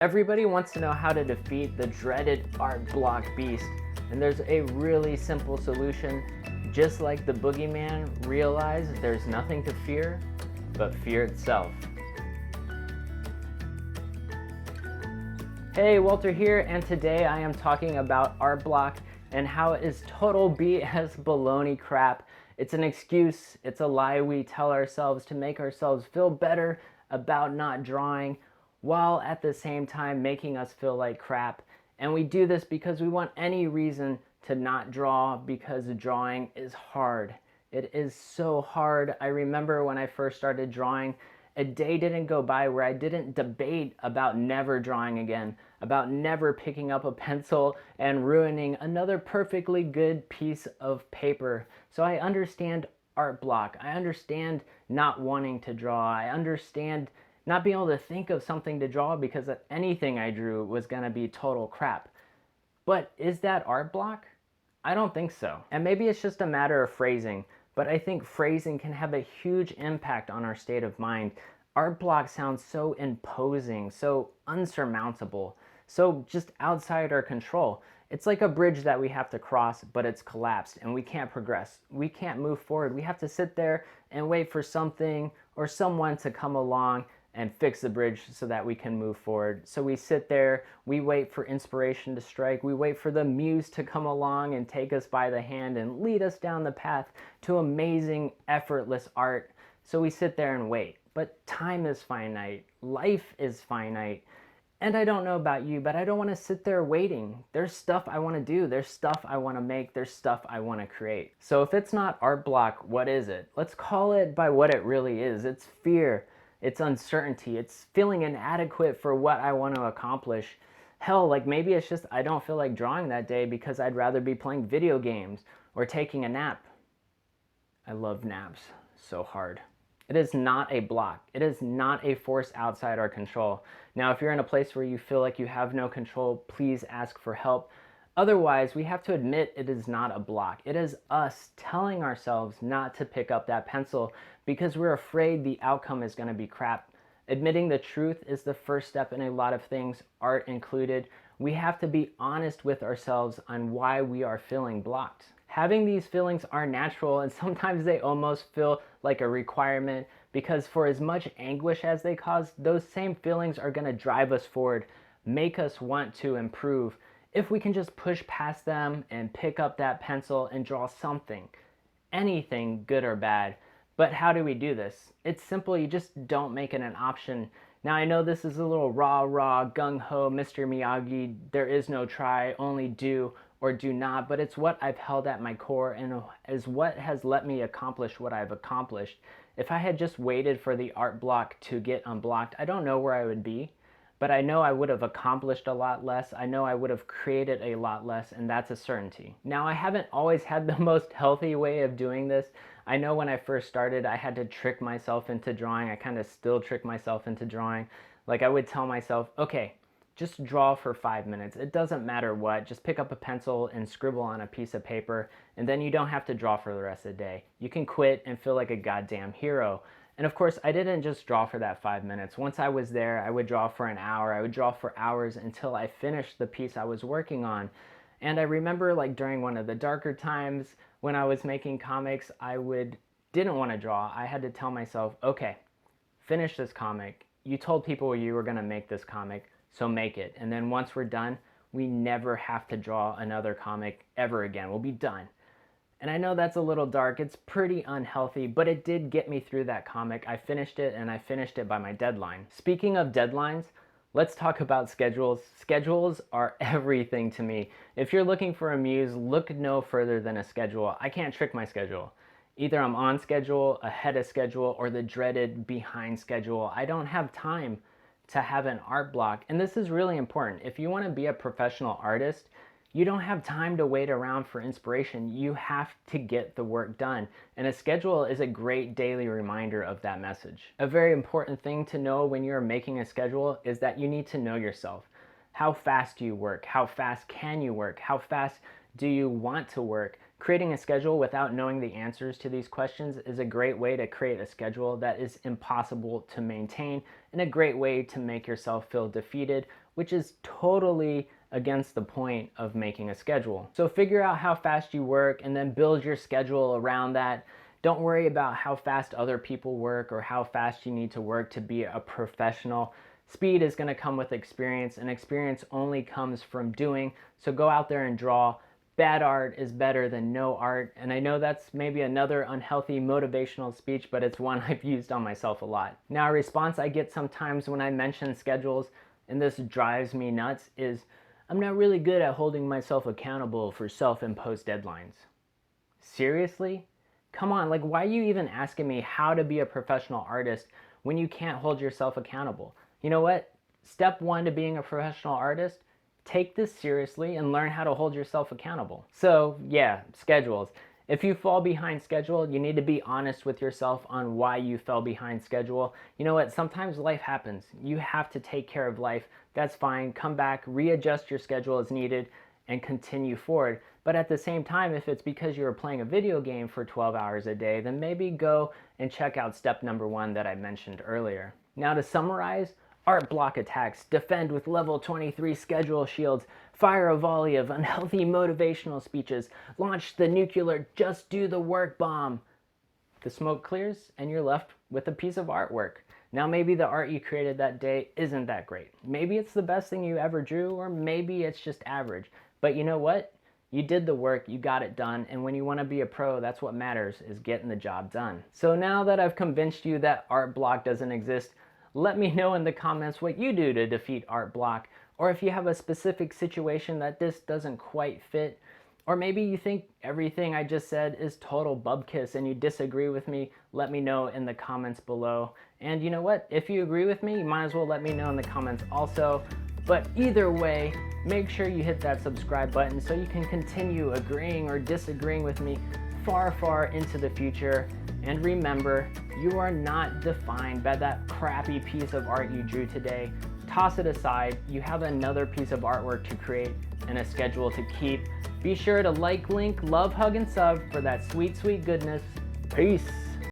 Everybody wants to know how to defeat the dreaded art block beast, and there's a really simple solution. Just like the boogeyman, realize there's nothing to fear but fear itself. Hey, Walter here, and today I am talking about art block and how it is total BS baloney crap. It's an excuse, it's a lie we tell ourselves to make ourselves feel better about not drawing, while at the same time making us feel like crap. And we do this because we want any reason to not draw, because drawing is hard. It is so hard. I remember when I first started drawing, a day didn't go by where I didn't debate about never drawing again, about never picking up a pencil and ruining another perfectly good piece of paper. So I understand art block. I understand not wanting to draw. I understand not being able to think of something to draw because anything I drew was going to be total crap. But is that art block? I don't think so. And maybe it's just a matter of phrasing, but I think phrasing can have a huge impact on our state of mind. Art block sounds so imposing, so unsurmountable, so just outside our control. It's like a bridge that we have to cross, but it's collapsed and we can't progress. We can't move forward. We have to sit there and wait for something or someone to come along and fix the bridge so that we can move forward. So we sit there, we wait for inspiration to strike, we wait for the muse to come along and take us by the hand and lead us down the path to amazing, effortless art. So we sit there and wait. But time is finite, life is finite, and I don't know about you, but I don't want to sit there waiting. There's stuff I want to do, there's stuff I want to make, there's stuff I want to create. So if it's not art block, what is it? Let's call it by what it really is. It's fear. It's uncertainty. It's feeling inadequate for what I want to accomplish. Hell, like maybe it's just I don't feel like drawing that day because I'd rather be playing video games or taking a nap. I love naps so hard. It is not a block. It is not a force outside our control. Now, if you're in a place where you feel like you have no control, please ask for help. Otherwise, we have to admit it is not a block. It is us telling ourselves not to pick up that pencil because we're afraid the outcome is going to be crap. Admitting the truth is the first step in a lot of things, art included. We have to be honest with ourselves on why we are feeling blocked. Having these feelings are natural, and sometimes they almost feel like a requirement, because for as much anguish as they cause, those same feelings are going to drive us forward, make us want to improve. If we can just push past them and pick up that pencil and draw something, anything good or bad. But how do we do this? It's simple, you just don't make it an option. Now I know this is a little rah, gung-ho, Mr. Miyagi, there is no try, only do or do not, but it's what I've held at my core and is what has let me accomplish what I've accomplished. If I had just waited for the art block to get unblocked, I don't know where I would be. But I know I would have accomplished a lot less. I know I would have created a lot less, and that's a certainty. Now, I haven't always had the most healthy way of doing this. I know when I first started, I had to trick myself into drawing. I kind of still trick myself into drawing. Like I would tell myself, okay, just draw for 5 minutes. It doesn't matter what. Just pick up a pencil and scribble on a piece of paper, and then you don't have to draw for the rest of the day. You can quit and feel like a goddamn hero. And of course, I didn't just draw for that 5 minutes. Once I was there, I would draw for an hour. I would draw for hours until I finished the piece I was working on. And I remember like during one of the darker times when I was making comics, didn't want to draw. I had to tell myself, okay, finish this comic. You told people you were going to make this comic, so make it. And then once we're done, we never have to draw another comic ever again. We'll be done. And I know that's a little dark, it's pretty unhealthy, but it did get me through that comic. I finished it, and I finished it by my deadline. Speaking of deadlines, let's talk about schedules. Schedules are everything to me. If you're looking for a muse, look no further than a schedule. I can't trick my schedule. Either I'm on schedule, ahead of schedule, or the dreaded behind schedule. I don't have time to have an art block, and this is really important. If you want to be a professional artist, you don't have time to wait around for inspiration. You have to get the work done. And a schedule is a great daily reminder of that message. A very important thing to know when you're making a schedule is that you need to know yourself. How fast do you work? How fast can you work? How fast do you want to work? Creating a schedule without knowing the answers to these questions is a great way to create a schedule that is impossible to maintain and a great way to make yourself feel defeated which is totally against the point of making a schedule. So figure out how fast you work and then build your schedule around that. Don't worry about how fast other people work or how fast you need to work to be a professional. Speed is going to come with experience, and experience only comes from doing. So go out there and draw. Bad art is better than no art. And I know that's maybe another unhealthy motivational speech, but it's one I've used on myself a lot. Now, a response I get sometimes when I mention schedules, and this drives me nuts, is I'm not really good at holding myself accountable for self-imposed deadlines. Seriously? Come on, like, why are you even asking me how to be a professional artist when you can't hold yourself accountable? You know what? Step one to being a professional artist, take this seriously and learn how to hold yourself accountable. So yeah, schedules. If you fall behind schedule, you need to be honest with yourself on why you fell behind schedule. You know what? Sometimes life happens. You have to take care of life. That's fine. Come back, readjust your schedule as needed, and continue forward. But at the same time, if it's because you were playing a video game for 12 hours a day, then maybe go and check out step number 1 that I mentioned earlier. Now, to summarize, art block attacks, defend with level 23 schedule shields, fire a volley of unhealthy motivational speeches, launch the nuclear just do the work bomb. The smoke clears and you're left with a piece of artwork. Now maybe the art you created that day isn't that great. Maybe it's the best thing you ever drew, or maybe it's just average. But you know what? You did the work, you got it done, and when you want to be a pro, that's what matters, is getting the job done. So now that I've convinced you that art block doesn't exist, let me know in the comments what you do to defeat art block, or if you have a specific situation that this doesn't quite fit, or maybe you think everything I just said is total bubkiss and you disagree with me, let me know in the comments below. And you know what? If you agree with me, you might as well let me know in the comments also. But either way, make sure you hit that subscribe button so you can continue agreeing or disagreeing with me far, far into the future. And remember, you are not defined by that crappy piece of art you drew today. Toss it aside. You have another piece of artwork to create and a schedule to keep. Be sure to like, link, love, hug, and sub for that sweet, sweet goodness. Peace.